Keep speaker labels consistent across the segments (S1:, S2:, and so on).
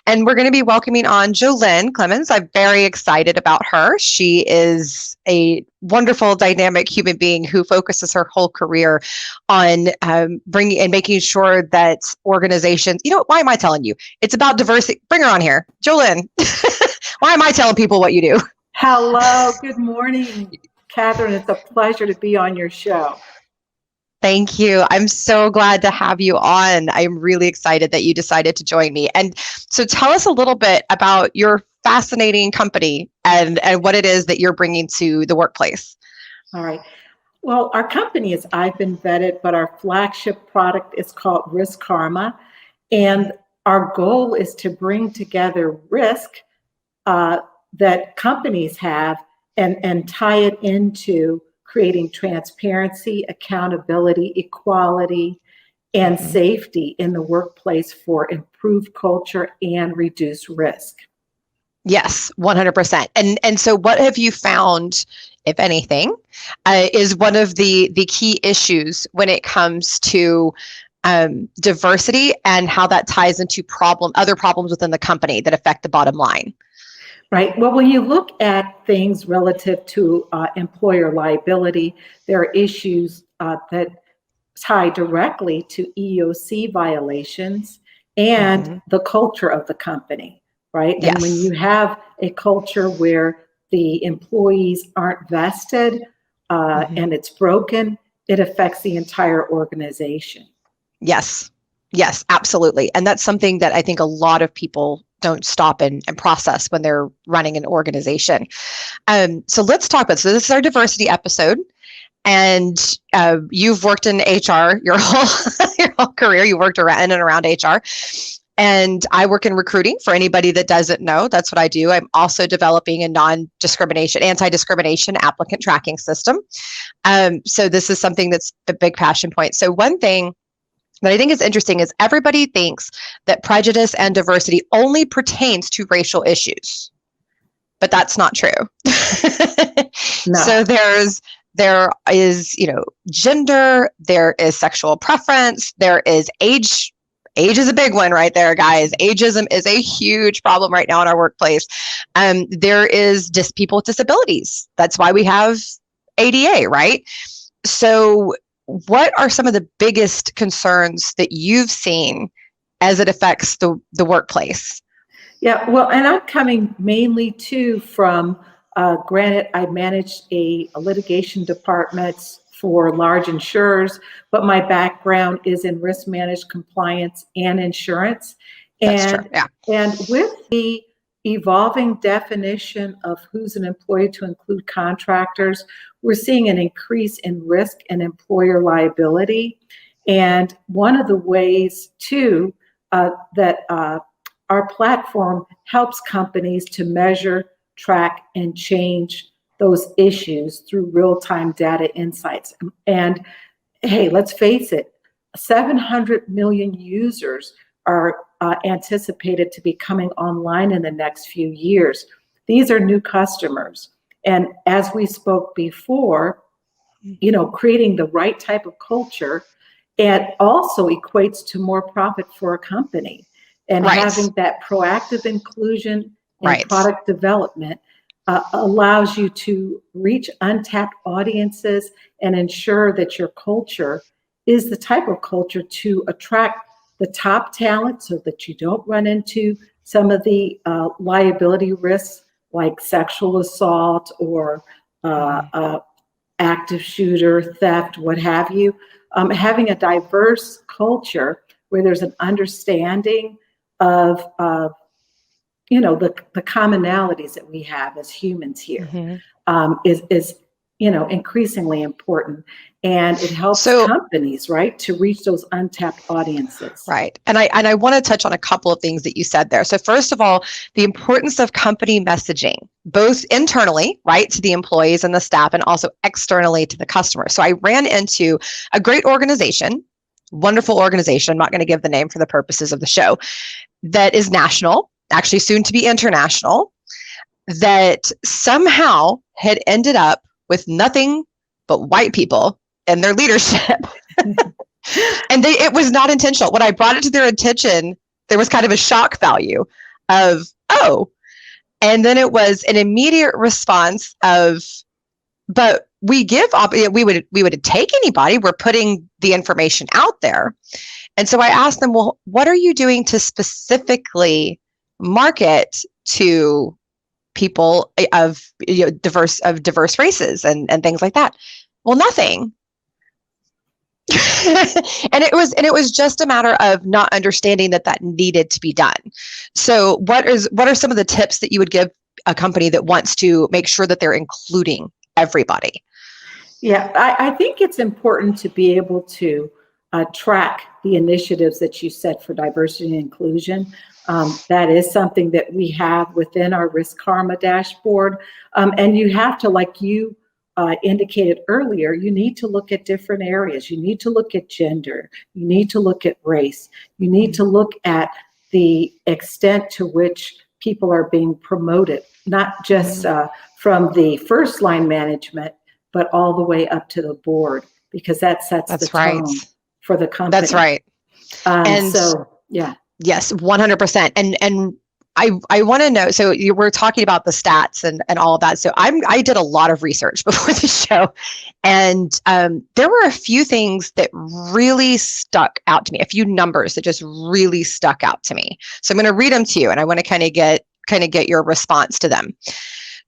S1: And we're going to be welcoming on Lynn Clemens. I'm very excited about her. She is a wonderful, dynamic human being who focuses her whole career on bringing and making sure that organizations, why am I telling you? It's about diversity. Bring her on here. Lynn. Why am I telling people what you do?
S2: Hello. Good morning, Catherine. It's a pleasure to be on your show.
S1: Thank you. I'm so glad to have you on. I'm really excited that you decided to join me. And so tell us a little bit about your fascinating company and what it is that you're bringing to the workplace.
S2: All right. Well, our company is I've Been Vetted, but our flagship product is called Risk Karma. And our goal is to bring together risk that companies have and tie it into creating transparency, accountability, equality, and safety in the workplace for improved culture and reduced risk.
S1: Yes, 100%. And so what have you found, if anything, is one of the key issues when it comes to diversity and how that ties into other problems within the company that affect the bottom line?
S2: Right. Well, when you look at things relative to employer liability, there are issues that tie directly to EEOC violations and the culture of the company, right?
S1: Yes.
S2: And when you have a culture where the employees aren't vested and it's broken, it affects the entire organization.
S1: Yes. Yes, absolutely. And that's something that I think a lot of people don't stop and process when they're running an organization. So let's talk about, so this is our diversity episode. And you've worked in HR your whole career. You worked around in and around HR. And I work in recruiting. For anybody that doesn't know, that's what I do. I'm also developing a anti-discrimination applicant tracking system. So this is something that's a big passion point. So one thing that I think is interesting is everybody thinks that prejudice and diversity only pertains to racial issues, but that's not true.
S2: No.
S1: So there is, gender, there is sexual preference, there is age. Age is a big one right there, guys. Ageism is a huge problem right now in our workplace. There is people with disabilities. That's why we have ADA, right? So what are some of the biggest concerns that you've seen as it affects the workplace?
S2: Yeah, well, and I'm coming mainly from, granted, I managed a litigation department for large insurers, but my background is in risk managed compliance and insurance.
S1: That's true. Yeah.
S2: And with the evolving definition of who's an employee to include contractors, we're seeing an increase in risk and employer liability. And one of the ways, too, that our platform helps companies to measure, track, and change those issues through real-time data insights. And hey, let's face it, 700 million users are anticipated to be coming online in the next few years. These are new customers. And as we spoke before, creating the right type of culture, it also equates to more profit for a company. And having that proactive inclusion and product development allows you to reach untapped audiences and ensure that your culture is the type of culture to attract the top talent so that you don't run into some of the liability risks like sexual assault or active shooter, theft, what have you. Having a diverse culture where there's an understanding of the commonalities that we have as humans here is increasingly important, and it helps companies, right, to reach those untapped audiences.
S1: Right. And I want to touch on a couple of things that you said there. So first of all, the importance of company messaging, both internally, right, to the employees and the staff, and also externally to the customer. So I ran into a great organization, wonderful organization, I'm not going to give the name for the purposes of the show, that is national, actually soon to be international, that somehow had ended up with nothing but white people in their leadership. And it was not intentional. When I brought it to their attention, there was kind of a shock value of, oh, and then it was an immediate response of, but we would take anybody. We're putting the information out there. And so I asked them, well, what are you doing to specifically market to people of diverse races and things like that? Well, nothing. and it was just a matter of not understanding that needed to be done. So what are some of the tips that you would give a company that wants to make sure that they're including everybody?
S2: Yeah, I think it's important to be able to track the initiatives that you set for diversity and inclusion. That is something that we have within our Risk Karma dashboard. And you have to, like you indicated earlier, you need to look at different areas. You need to look at gender. You need to look at race. You need to look at the extent to which people are being promoted, not just from the first line management, but all the way up to the board, because that sets the tone for the company.
S1: That's right.
S2: And so, yeah.
S1: Yes, 100%. And I want to know, so you were talking about the stats and all of that. So I did a lot of research before the show, and there were a few things that really stuck out to me, a few numbers that just really stuck out to me. So I'm going to read them to you, and I want to kind of get your response to them.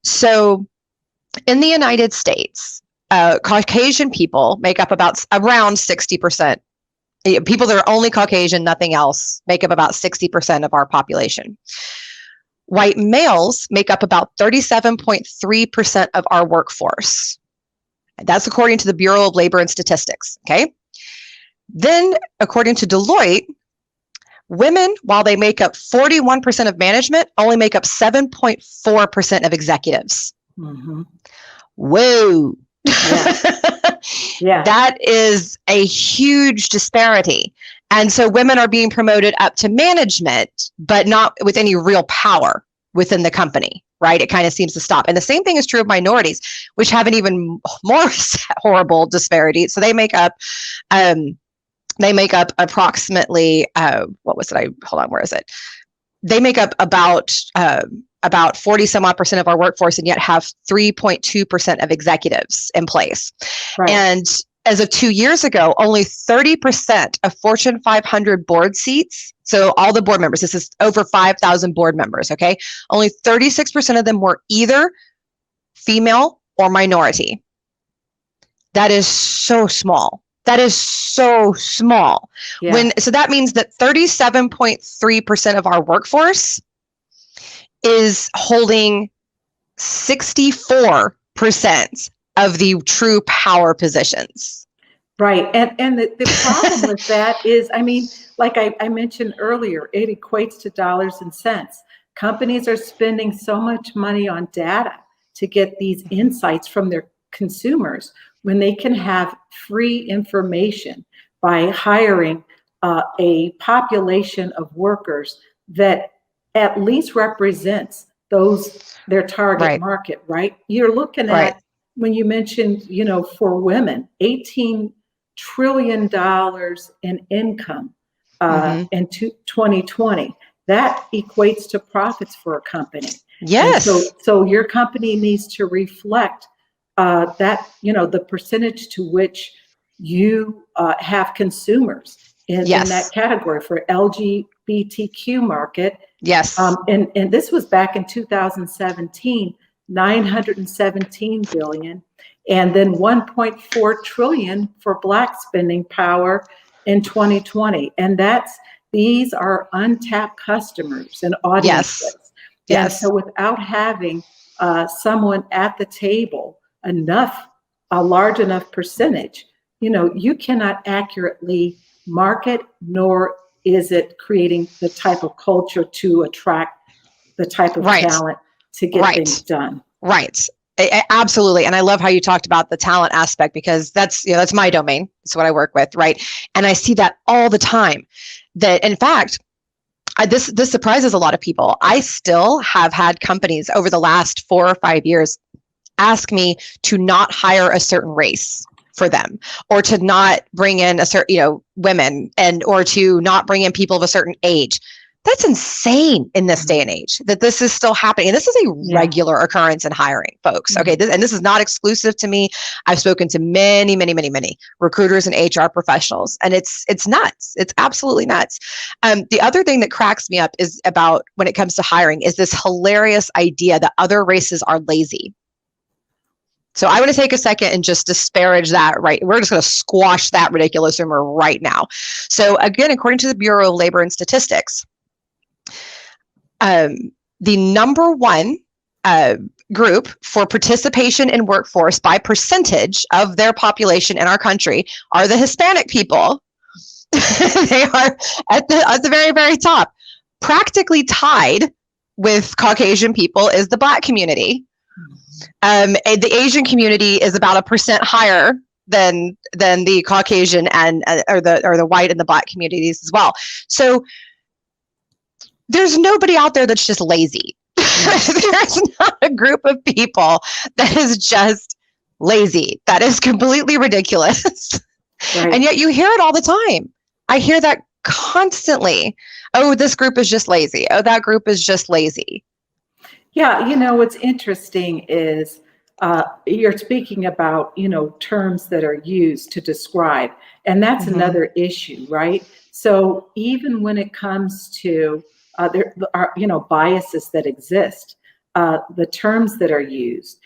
S1: So in the United States, Caucasian people make up around 60%. People that are only Caucasian, nothing else, make up about 60% of our population. White males make up about 37.3% of our workforce. That's according to the Bureau of Labor and Statistics, okay? Then, according to Deloitte, women, while they make up 41% of management, only make up 7.4% of executives. Mm-hmm. Whoa. Yeah. That is a huge disparity. And so women are being promoted up to management, but not with any real power within the company, right? It kind of seems to stop. And the same thing is true of minorities, which have an even more horrible disparity. So they make up approximately, where is it? They make up about 40 some odd percent of our workforce, and yet have 3.2% of executives in place. Right. And as of 2 years ago, only 30% of Fortune 500 board seats, so all the board members, this is over 5,000 board members, okay? Only 36% of them were either female or minority. That is so small. That is so small. Yeah. So that means that 37.3% of our workforce is holding 64% of the true power positions.
S2: Right. And the problem with that is, I mean, like I mentioned earlier, it equates to dollars and cents. Companies are spending so much money on data to get these insights from their consumers when they can have free information by hiring a population of workers that at least represents their target market, right? You're looking at, when you mentioned, for women, $18 trillion in income in 2020. That equates to profits for a company.
S1: Yes.
S2: And so your company needs to reflect that, the percentage to which you have consumers in that category for LGBTQ market.
S1: Yes.
S2: And this was back in 2017, 917 billion, and then 1.4 trillion for Black spending power in 2020. And these are untapped customers and audiences. Yes. And so without having someone at the table, a large enough percentage, you cannot accurately market, nor is it creating the type of culture to attract the type of talent to get things done.
S1: Right. Absolutely. And I love how you talked about the talent aspect, because that's my domain. It's what I work with. Right. And I see that all the time, that in fact, this surprises a lot of people. I still have had companies over the last 4 or 5 years ask me to not hire a certain race for them, or to not bring in a certain, women, or to not bring in people of a certain age, That's insane in this day and age that this is still happening. And this is a regular occurrence in hiring, folks. Okay. And this is not exclusive to me. I've spoken to many, many, many, many recruiters and HR professionals, and it's nuts. It's absolutely nuts. The other thing that cracks me up is about when it comes to hiring is this hilarious idea that other races are lazy. So I want to take a second and just disparage that, right? We're just going to squash that ridiculous rumor right now. So again, according to the Bureau of Labor and Statistics, the number one group for participation in workforce by percentage of their population in our country are the Hispanic people. They are at the very, very top. Practically tied with Caucasian people is the Black community. And the Asian community is about 1% higher than the Caucasian and or the white and the Black communities as well. So there's nobody out there that's just lazy. There's not a group of people that is just lazy. That is completely ridiculous. Right. And yet you hear it all the time. I hear that constantly. Oh, this group is just lazy. Oh, that group is just lazy.
S2: Yeah, what's interesting is you're speaking about, terms that are used to describe, and that's another issue, right? So even when it comes to there are, biases that exist, the terms that are used,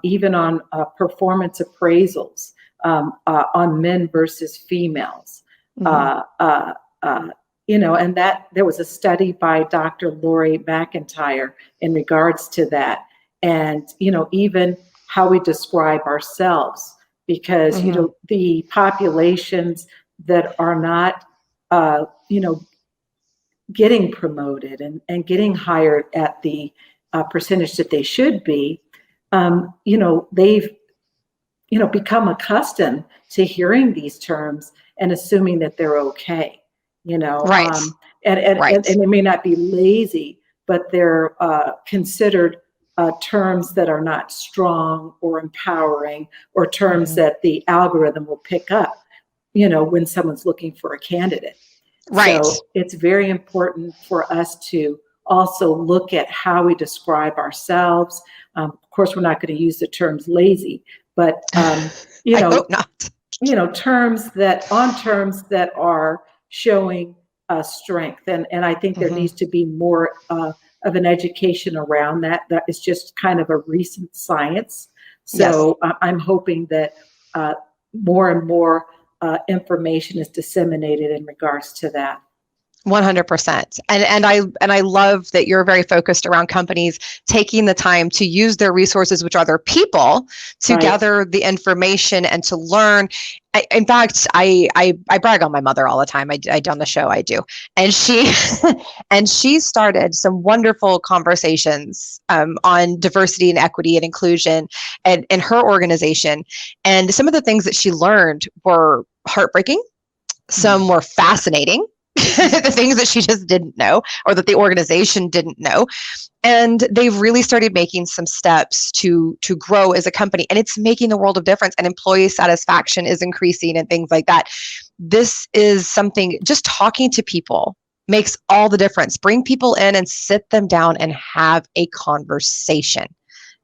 S2: even on performance appraisals, on men versus females, and that there was a study by Dr. Lori McIntyre in regards to that. And, even how we describe ourselves, because, the populations that are not, getting promoted and getting hired at the percentage that they should be, they've, become accustomed to hearing these terms and assuming that they're okay.
S1: Right.
S2: And they may not be lazy, but they're considered terms that are not strong or empowering, or terms that the algorithm will pick up, when someone's looking for a candidate.
S1: Right.
S2: So it's very important for us to also look at how we describe ourselves. Of course, we're not going to use the terms lazy, but
S1: I hope not.
S2: Terms that are showing strength, and I think there needs to be more of an education around that. That is just kind of a recent science. So I'm hoping that more and more information is disseminated in regards to that.
S1: 100%. And I love that you're very focused around companies taking the time to use their resources, which are their people, to gather the information and to learn. In fact, I brag on my mother all the time. I on the show I do, and she started some wonderful conversations on diversity and equity and inclusion and in her organization. And some of the things that she learned were heartbreaking. Some were fascinating. The things that she just didn't know, or that the organization didn't know. And they've really started making some steps to grow as a company, and it's making the world of difference, and employee satisfaction is increasing and things like that. This is something, just talking to people makes all the difference. Bring people in and sit them down and have a conversation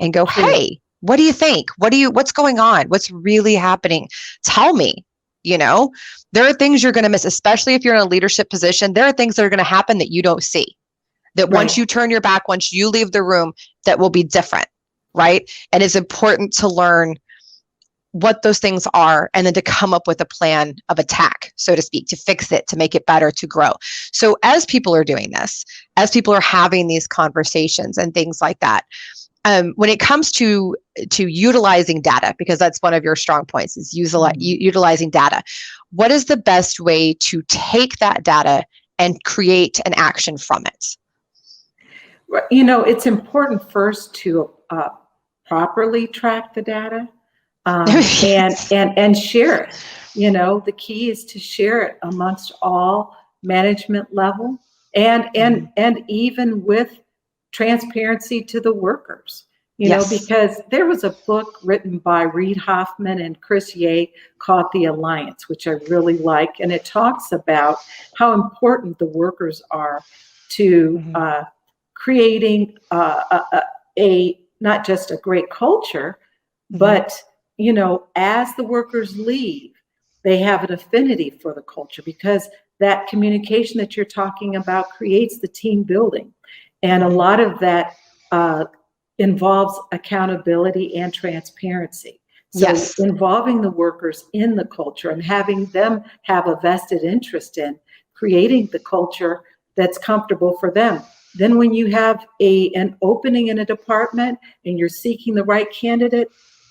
S1: and go, hey, what do you think? What's going on? What's really happening? Tell me. There are things you're going to miss, especially if you're in a leadership position. There are things that are going to happen that you don't see, that once you turn your back, once you leave the room, that will be different, right? And it's important to learn what those things are, and then to come up with a plan of attack, so to speak, to fix it, to make it better, to grow. So as people are doing this, as people are having these conversations and things like that, when it comes to utilizing data, because that's one of your strong points, is utilizing data, what is the best way to take that data and create an action from it?
S2: It's important first to properly track the data and share it. The key is to share it amongst all management level and even with transparency to the workers, because there was a book written by Reid Hoffman and Chris Ye called The Alliance, which I really like. And it talks about how important the workers are to creating a not just a great culture, but as the workers leave, they have an affinity for the culture, because that communication that you're talking about creates the team building. And a lot of that involves accountability and transparency. So
S1: Yes.
S2: involving the workers in the culture and having them have a vested interest in creating the culture that's comfortable for them. Then when you have an opening in a department and you're seeking the right candidate,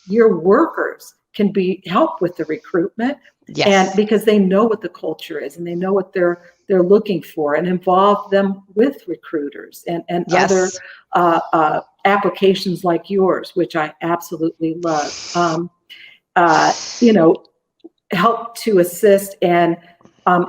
S2: your workers can help with the recruitment.
S1: Yes.
S2: And because they know what the culture is and they know what they're looking for, and involve them with recruiters and other applications like yours, which I absolutely love. Help to assist and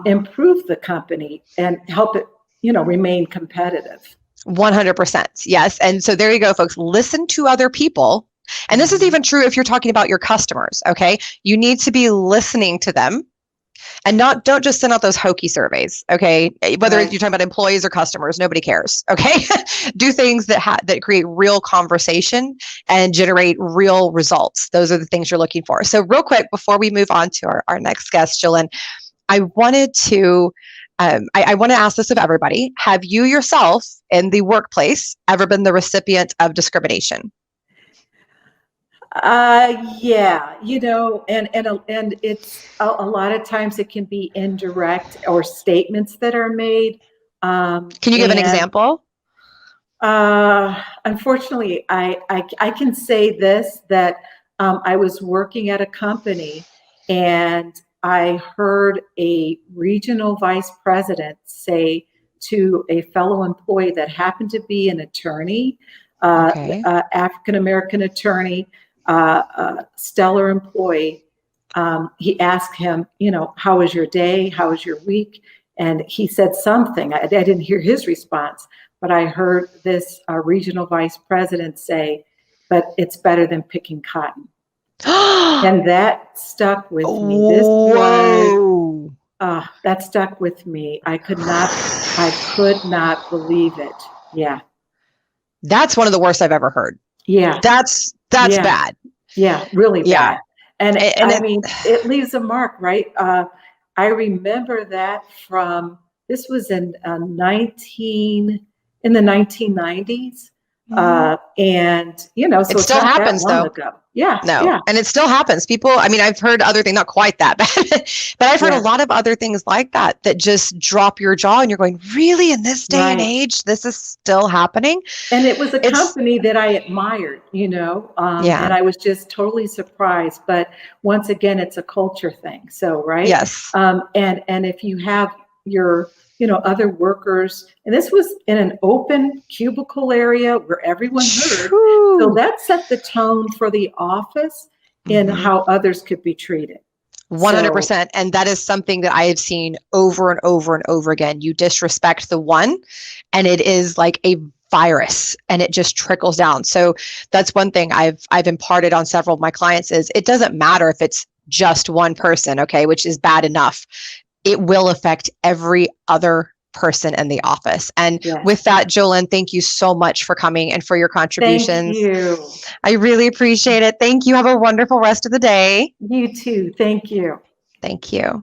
S2: improve the company and help it, remain competitive.
S1: 100%. Yes. And so there you go, folks. Listen to other people. And this is even true if you're talking about your customers. Okay. You need to be listening to them and don't just send out those hokey surveys. Okay. Whether you're talking about employees or customers, nobody cares. Okay. Do things that create real conversation and generate real results. Those are the things you're looking for. So real quick, before we move on to our next guest, Jillian, I wanted to I want to ask this of everybody. Have you yourself in the workplace ever been the recipient of discrimination?
S2: Yeah, and it's a lot of times it can be indirect or statements that are made.
S1: Can you give an example?
S2: Unfortunately, I can say this, that I was working at a company and I heard a regional vice president say to a fellow employee that happened to be an attorney, African-American attorney, stellar employee. He asked him, how was your day? How was your week? And he said something. I didn't hear his response, but I heard this regional vice president say, but it's better than picking cotton. And that stuck with me. This was, that stuck with me. I could not believe it. Yeah.
S1: That's one of the worst I've ever heard.
S2: Yeah.
S1: That's bad.
S2: Yeah, really bad. And I mean, it leaves a mark, right? I remember that this was in the 1990s. And so
S1: it still happens though.
S2: Yeah.
S1: No.
S2: Yeah.
S1: And it still happens. People, I mean, I've heard other things, not quite that bad, but I've heard a lot of other things like that just drop your jaw and you're going, really, in this day and age, this is still happening? And
S2: it was a company that I admired, and I was just totally surprised. But once again, it's a culture thing. So, right.
S1: Yes.
S2: And if you have your other workers, and this was in an open cubicle area where everyone heard. So that set the tone for the office in how others could be treated.
S1: 100%. And that is something that I have seen over and over and over again. You disrespect the one, and it is like a virus and it just trickles down. So that's one thing I've imparted on several of my clients is it doesn't matter if it's just one person, okay, which is bad enough. It will affect every other person in the office. And with that, Jolynn, thank you so much for coming and for your contributions.
S2: Thank you.
S1: I really appreciate it. Thank you. Have a wonderful rest of the day.
S2: You too. Thank you.
S1: Thank you.